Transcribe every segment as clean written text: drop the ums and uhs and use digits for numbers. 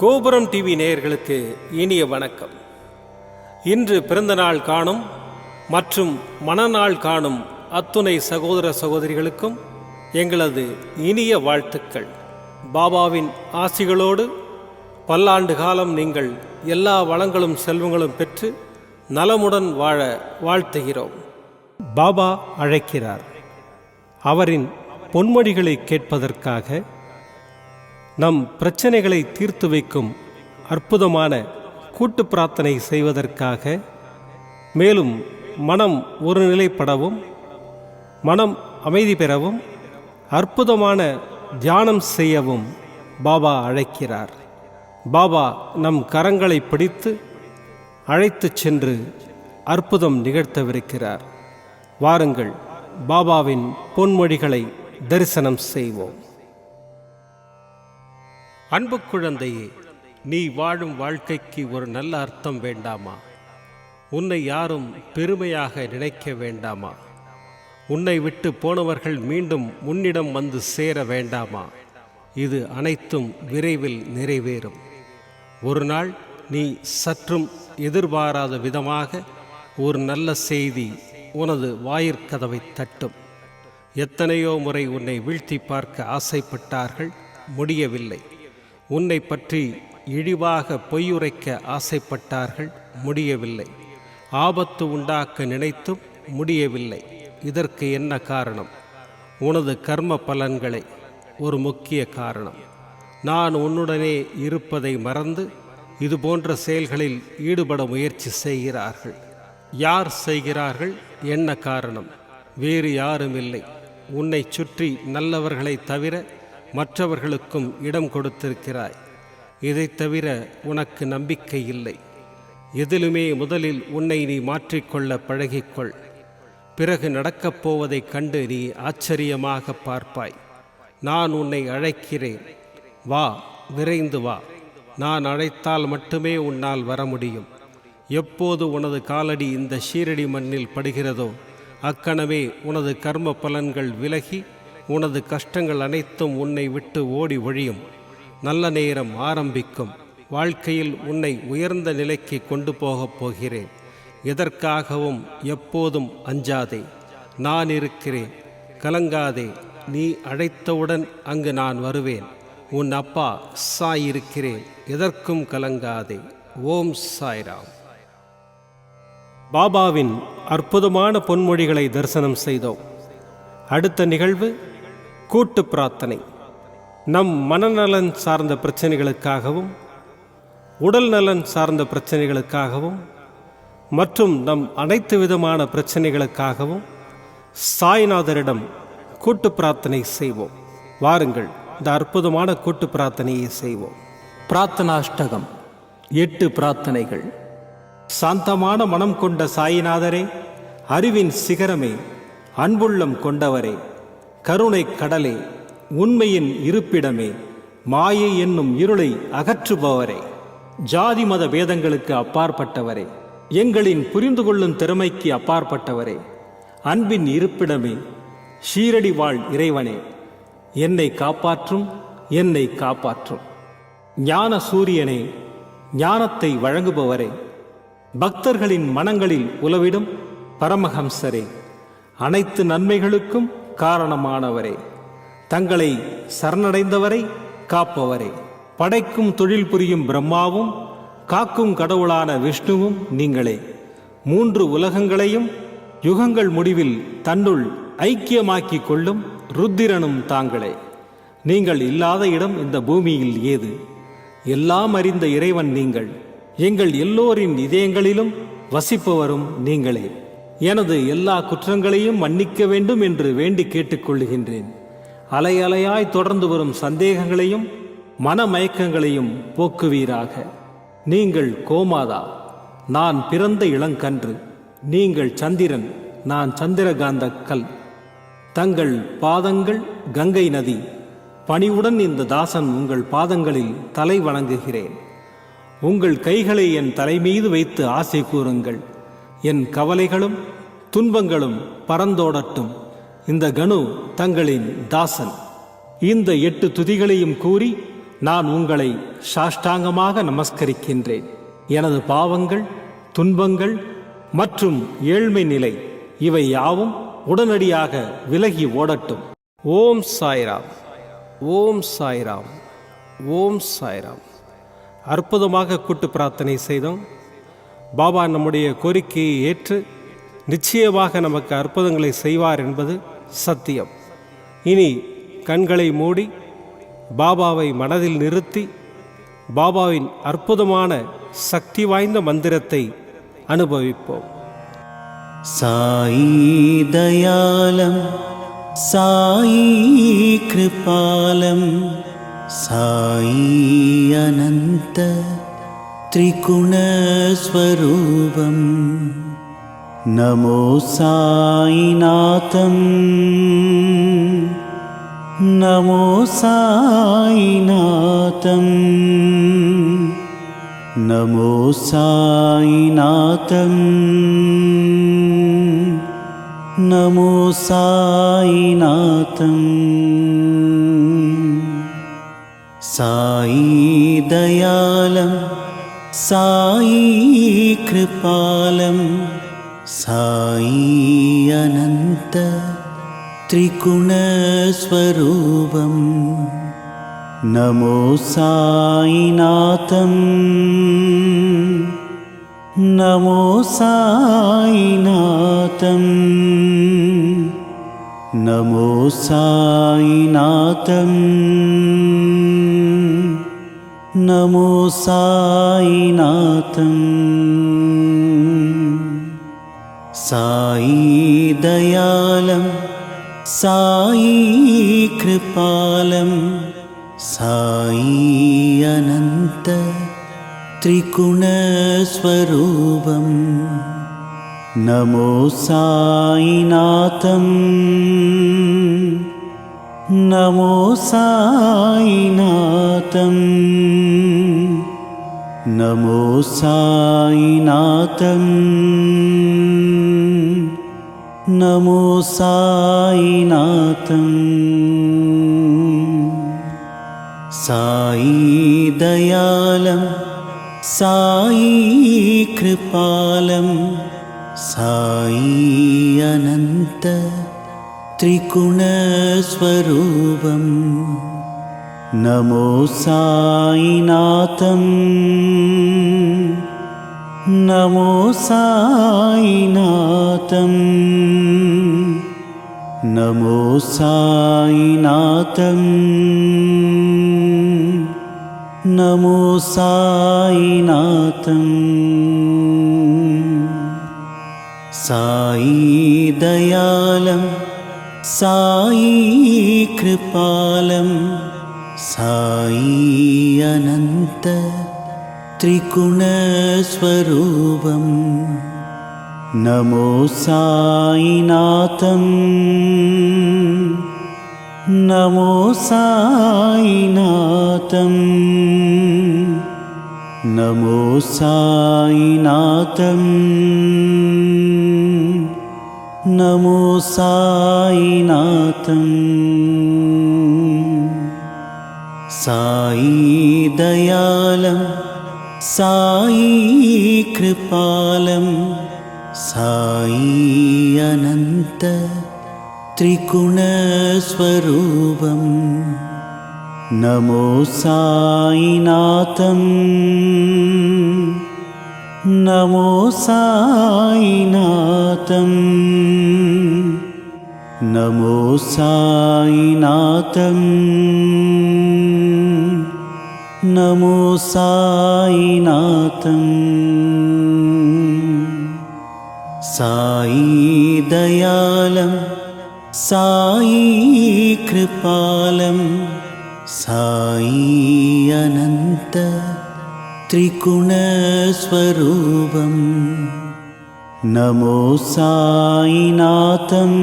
கோபுரம் டிவி நேயர்களுக்கு இனிய வணக்கம். இன்று பிறந்தநாள் காணும் மற்றும் மணநாள் காணும் அத்துணை சகோதர சகோதரிகளுக்கும் எங்களது இனிய வாழ்த்துக்கள். பாபாவின் ஆசிகளோடு பல்லாண்டு காலம் நீங்கள் எல்லா வளங்களும் செல்வங்களும் பெற்று நலமுடன் வாழ வாழ்த்துகிறோம். பாபா அழைக்கிறார். அவரின் பொன்மொழிகளை கேட்பதற்காக, நம் பிரச்சனைகளை தீர்த்து வைக்கும் அற்புதமான கூட்டு பிரார்த்தனை செய்வதற்காக, மேலும் மனம் ஒருநிலைப்படவும் மனம் அமைதி பெறவும் அற்புதமான தியானம் செய்யவும் பாபா அழைக்கிறார். பாபா நம் கரங்களை பிடித்து அழைத்துச் சென்று அற்புதம் நிகழ்த்தவிருக்கிறார். வாருங்கள், பாபாவின் பொன்மொழிகளை தரிசனம் செய்வோம். அன்பு குழந்தையே, நீ வாழும் வாழ்க்கைக்கு ஒரு நல்ல அர்த்தம் வேண்டாமா? உன்னை யாரும் பெருமையாக நினைக்க வேண்டாமா? உன்னை விட்டு போனவர்கள் மீண்டும் உன்னிடம் வந்து சேர வேண்டாமா? இது அனைத்தும் விரைவில் நிறைவேறும். ஒரு நாள் நீ சற்றும் எதிர்பாராத விதமாக ஒரு நல்ல செய்தி உனது வாயிற்கதவை தட்டும். எத்தனையோ முறை உன்னை வீழ்த்தி பார்க்க ஆசைப்பட்டார்கள், முடியவில்லை. உன்னை பற்றி இழிவாக பொய்யுரைக்க ஆசைப்பட்டார்கள், முடியவில்லை. ஆபத்து உண்டாக்க நினைத்தும் முடியவில்லை. இதற்கு என்ன காரணம்? உனது கர்ம பலன்களை ஒரு முக்கிய காரணம். நான் உன்னுடனே இருப்பதை மறந்து இதுபோன்ற செயல்களில் ஈடுபட முயற்சி செய்கிறார்கள். யார் செய்கிறார்கள்? என்ன காரணம்? வேறு யாரும் இல்லை. உன்னை சுற்றி நல்லவர்களை தவிர மற்றவர்களுக்கும் இடம் கொடுத்திருக்கிறாய். இதை தவிர உனக்கு நம்பிக்கை இல்லை. எதிலுமே முதலில் உன்னை நீ மாற்றிக்கொள்ள பழகிக்கொள். பிறகு நடக்கப் போவதைக் கண்டு நீ ஆச்சரியமாக பார்ப்பாய். நான் உன்னை அழைக்கிறேன். வா, விரைந்து வா. நான் அழைத்தால் மட்டுமே உன்னால் வர முடியும். எப்போது உனது காலடி இந்த ஷீரடி மண்ணில் படுகிறதோ அக்கணமே உனது கர்ம பலன்கள் விலகி உனது கஷ்டங்கள் அனைத்தும் உன்னை விட்டு ஓடி ஒழியும். நல்ல நேரம் ஆரம்பிக்கும். வாழ்க்கையில் உன்னை உயர்ந்த நிலைக்கு கொண்டு போகப் போகிறேன். எதற்காகவும் எப்போதும் அஞ்சாதே. நான் இருக்கிறேன், கலங்காதே. நீ அழைத்தவுடன் அங்கு நான் வருவேன். உன் அப்பா சாய் இருக்கிறேன், எதற்கும் கலங்காதே. ஓம் சாய்ராம். பாபாவின் அற்புதமான பொன்மொழிகளை தரிசனம் செய்தோம். அடுத்த நிகழ்வு கூட்டு பிரார்த்தனை. நம் மனநலன் சார்ந்த பிரச்சனைகளுக்காகவும் உடல் நலன் சார்ந்த பிரச்சனைகளுக்காகவும் மற்றும் நம் அனைத்து விதமான பிரச்சனைகளுக்காகவும் சாய்நாதரிடம் கூட்டு பிரார்த்தனை செய்வோம். வாருங்கள், இந்த அற்புதமான கூட்டு பிரார்த்தனையை செய்வோம். பிரார்த்தனாஷ்டகம். 8 பிரார்த்தனைகள். சாந்தமான மனம் கொண்ட சாயிநாதரே, அறிவின் சிகரமே, அன்புள்ளம் கொண்டவரே, கருணை கடலே, உண்மையின் இருப்பிடமே, மாயை என்னும் இருளை அகற்றுபவரே, ஜாதி மத பேதங்களுக்கு அப்பாற்பட்டவரே, எங்களின் புரிந்து கொள்ளும் திறமைக்கு அப்பாற்பட்டவரே, அன்பின் இருப்பிடமே, ஷீரடி வாழ் இறைவனே, என்னை காப்பாற்றும், என்னை காப்பாற்றும். ஞான சூரியனே, ஞானத்தை வழங்குபவரே, பக்தர்களின் மனங்களில் உலவிடும் பரமஹம்சரே, அனைத்து நன்மைகளுக்கும் காரணமானவரே, தங்களை சரணடைந்தவரை காப்பவரே, படைக்கும் தொழில் புரியும் பிரம்மாவும் காக்கும் கடவுளான விஷ்ணுவும் நீங்களே. 3 உலகங்களையும் யுகங்கள் முடிவில் தன்னுள் ஐக்கியமாக்கிக் கொள்ளும் ருத்திரனும் தாங்களே. நீங்கள் இல்லாத இடம் இந்த பூமியில் ஏது? எல்லாம் அறிந்த இறைவன் நீங்கள். எங்கள் எல்லோரின் இதயங்களிலும் வசிப்பவரும் நீங்களே. எனது எல்லா குற்றங்களையும் மன்னிக்க வேண்டும் என்று வேண்டி கேட்டுக்கொள்ளுகின்றேன். அலை அலையாய் தொடர்ந்து வரும் சந்தேகங்களையும் மனமயக்கங்களையும் போக்குவீராக. நீங்கள் கோமாதா, நான் பிறந்த இளங்கன்று. நீங்கள் சந்திரன், நான் சந்திரகாந்த கல். தங்கள் பாதங்கள் கங்கை நதி. பணிவுடன் இந்த தாசன் உங்கள் பாதங்களில் தலை வணங்குகிறேன். உங்கள் கைகளை என் தலைமீது வைத்து ஆசை கூறுங்கள். என் கவலைகளும் துன்பங்களும் பறந்தோடட்டும். இந்த கணு தங்களின் தாசன். இந்த 8 துதிகளையும் கூறி நான் உங்களை சாஷ்டாங்கமாக நமஸ்கரிக்கின்றேன். எனது பாவங்கள், துன்பங்கள் மற்றும் ஏழ்மை நிலை இவை யாவும் உடனடியாக விலகி ஓடட்டும். ஓம் சாய்ராம், ஓம் சாய்ராம், ஓம் சாய்ராம். அற்புதமாக கூட்டு பிரார்த்தனை செய்தோம். பாபா நம்முடைய கோரிக்கையை ஏற்று நிச்சயமாக நமக்கு அற்புதங்களை செய்வார் என்பது சத்தியம். இனி கண்களை மூடி பாபாவை மனதில் நிறுத்தி பாபாவின் அற்புதமான சக்தி வாய்ந்த மந்திரத்தை அனுபவிப்போம். சாயி தயாலம், சாயி கிருபாலம், சாயி அனந்த திரிகுணஸ்வரூபம். நமோ சாயிநாதம், நமோ சாயிநாதம், நமோ சாயிநாதம், நமோ சாயிநாதம். சாயி தயாலம், சாயி கிருபாலம், சாயி அனந்த திரிகுணஸ்வரூபம். நமோ சாயிநாதம், நமோ சாயிநாதம், நமோ சாயிநாதம், நமோ சாயிநாதம். சாயி தயாலம், சாயி கிருபாலம், சாயி அனந்த திரிகுணஸ்வரூபம். நமோ சாயிநாதம், நமோ சாயிநாதம், நமோ சாயிநாதம், நமோ சாயிநாதம். சாயி தயாலம், சாயி கிருபாலம், சாயி அனந்த திரிகுணஸ்வரூபம். நமோ சாயிநாதம், நமோ சாயிநாதம், நமோ சாயிநாதம், நமோ சாயிநாதம். சாயி தயாலம், சாயி கிருபாலம், சாயி அனந்த திரிகுணஸ்வரூபம். நமோ சாயிநாதம், நமோ சாயிநாதம், நமோ சாயிநாதம், நமோ சாயிநாதம். சாயி தயாலம், சாயி கிருபாலம், சாயி அனந்த திரிகுணஸ்வரூபம். நமோ சாயிநாதம், நமோ சாயிநாதம், நமோ சாயிநாதம், நமோ சாயிநாதம். சாயி தயாலம், சாயி கிருபாலம், சாயி அனந்த திரிகுணஸ்வரூபம். நமோ சாயிநாதம்,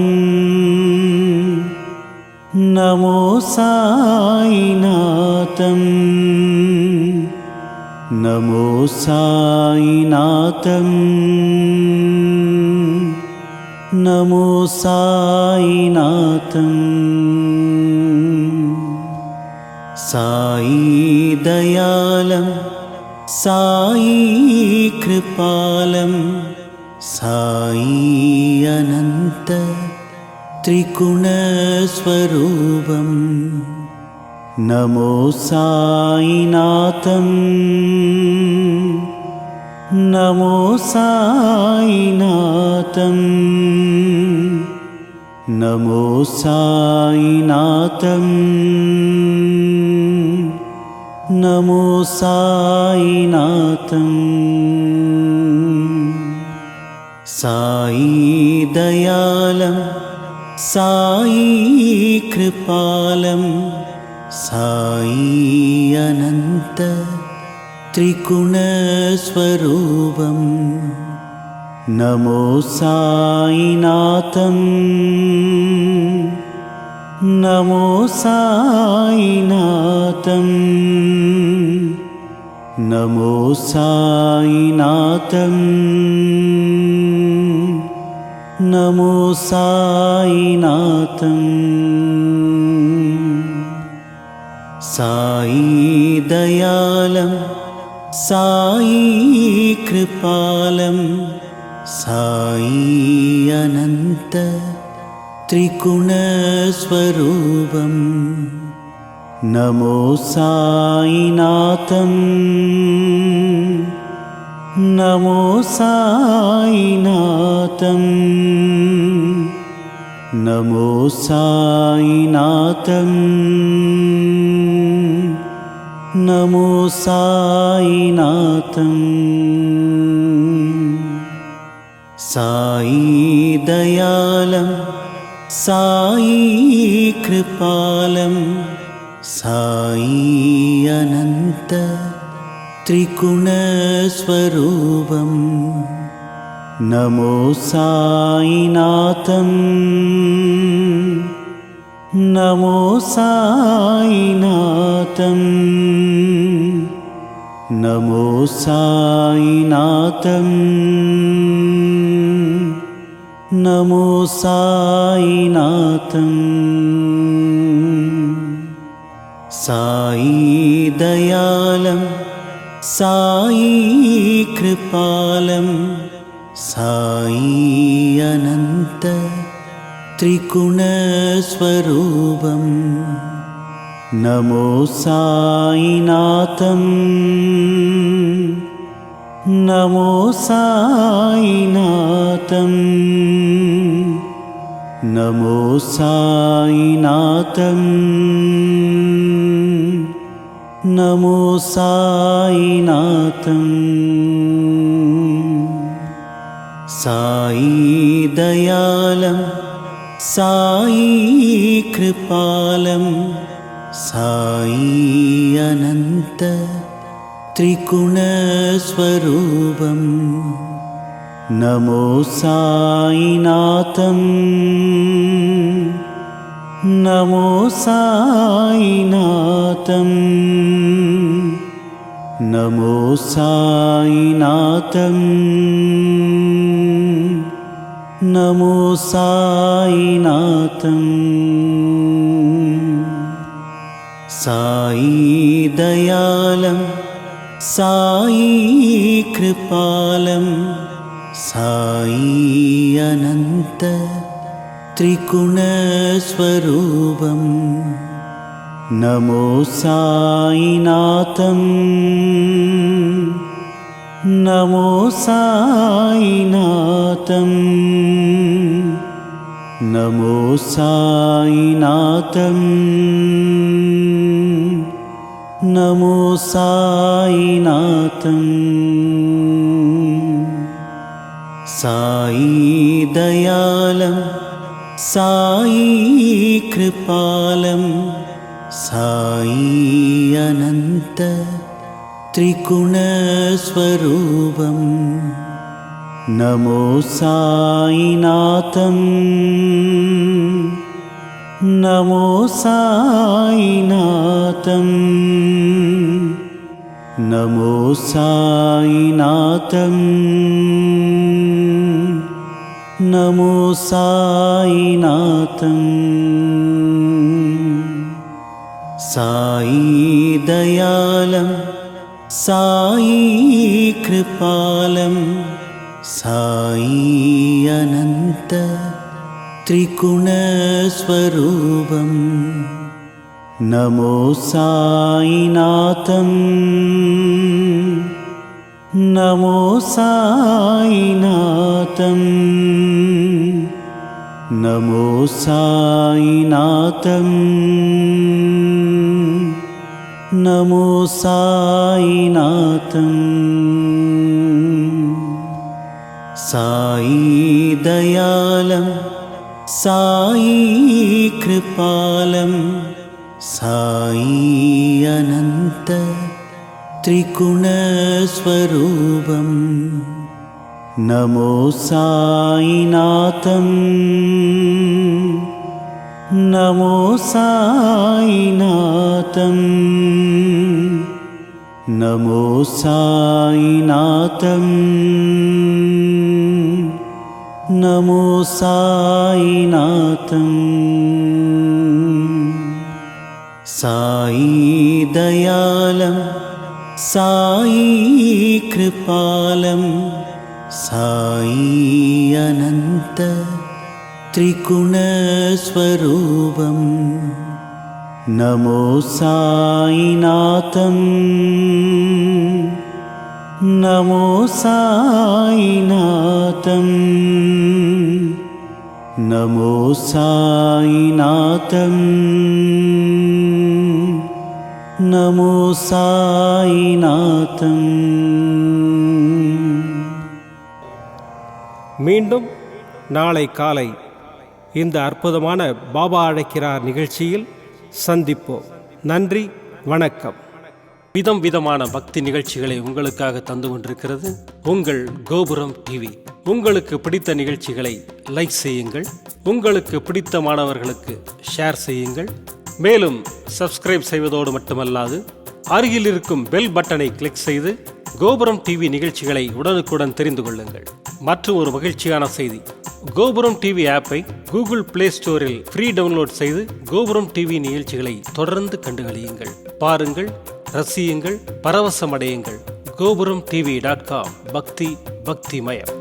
நமோ சாயிநாதம், நமோ சாயிநாதம், நமோ சாயிநாதம். साई दयालं साई कृपालं साई अनंत त्रिगुणस्वरूपं नमो साईनाथं नमो साईनाथं नमो साईनाथं नमो साईनाथं साई दयालं साई कृपालं साई अनंत त्रिगुणस्वरूपं नमो साईनाथं नमो साईनाथं नमो साईनाथं नमो साईनाथं साई दयालं साई कृपालं साई अनंत त्रिगुणस्वरूपं नमो साईनाथं नमो साईनाथं नमो साईनाथं नमो साईनाथं साई दयालं साई कृपालं साई अनंत त्रिगुणस्वरूपं नमो साईनाथं नमो साईनाथं नमो साईनाथं नमो साईनाथं साई दयालं साई कृपालं साई अनंत त्रिगुणस्वरूपं नमो साईनाथं नमो साईनाथं नमो साईनाथं नमो साईनाथं साई दयालं साई कृपालं साई अनंत त्रिगुणस्वरूपं नमो साईनाथं नमो साईनाथं नमो साईनाथं नमो साईनाथं साई दयालं साई कृपालं साई अनंत त्रिगुणस्वरूपं नमो साईनाथं नमो साईनाथं नमो साईनाथं नमो साईनाथं साई दयालं साई कृपालं साई अनंत त्रिगुणस्वरूपं नमो साईनाथं नमो साईनाथं नमो साईनाथं नमो साईनाथं साई दयालं साई कृपालं साई अनंत त्रिगुणस्वरूपं नमो साईनाथं नमो साईनाथं नमो साईनाथं नमो साईनाथं साई दयालं साई कृपालं साई अनंत त्रिगुणस्वरूपं नमो साईनाथं नमो साईनाथं नमो साईनाथं नमो साईनाथं साई दयालं साई कृपालं साई अनंत त्रिगुणस्वरूपं नमो साईनाथं नमो साईनाथं नमो साईनाथं नमो साईनाथं மீண்டும் நாளை காலை இந்த அற்புதமான பாபா அழைக்கிறார் நிகழ்ச்சியில் சந்திப்போம். நன்றி, வணக்கம். விதம் விதமான பக்தி நிகழ்ச்சிகளை உங்களுக்காக தந்து கொண்டிருக்கிறது உங்கள் கோபுரம் டிவி. உங்களுக்கு பிடித்த நிகழ்ச்சிகளை லைக் செய்யுங்கள், உங்களுக்கு பிடித்த மாணவர்களுக்கு ஷேர் செய்யுங்கள். மேலும் சப்ஸ்கிரைப் செய்வதோடு மட்டுமல்லாது அருகில் இருக்கும் பெல் பட்டனை கிளிக் செய்து கோபுரம் டிவி நிகழ்ச்சிகளை உடனுக்குடன் தெரிந்து கொள்ளுங்கள். மற்றும் ஒரு மகிழ்ச்சியான செய்தி, கோபுரம் டிவி ஆப்பை கூகுள் பிளே ஸ்டோரில் ஃப்ரீ டவுன்லோட் செய்து கோபுரம் டிவி நிகழ்ச்சிகளை தொடர்ந்து கண்டுகளியுங்கள். பாருங்கள், ரசியுங்கள், பரவசமடையுங்கள். gopuramtv.com பக்தி பக்திமயம்.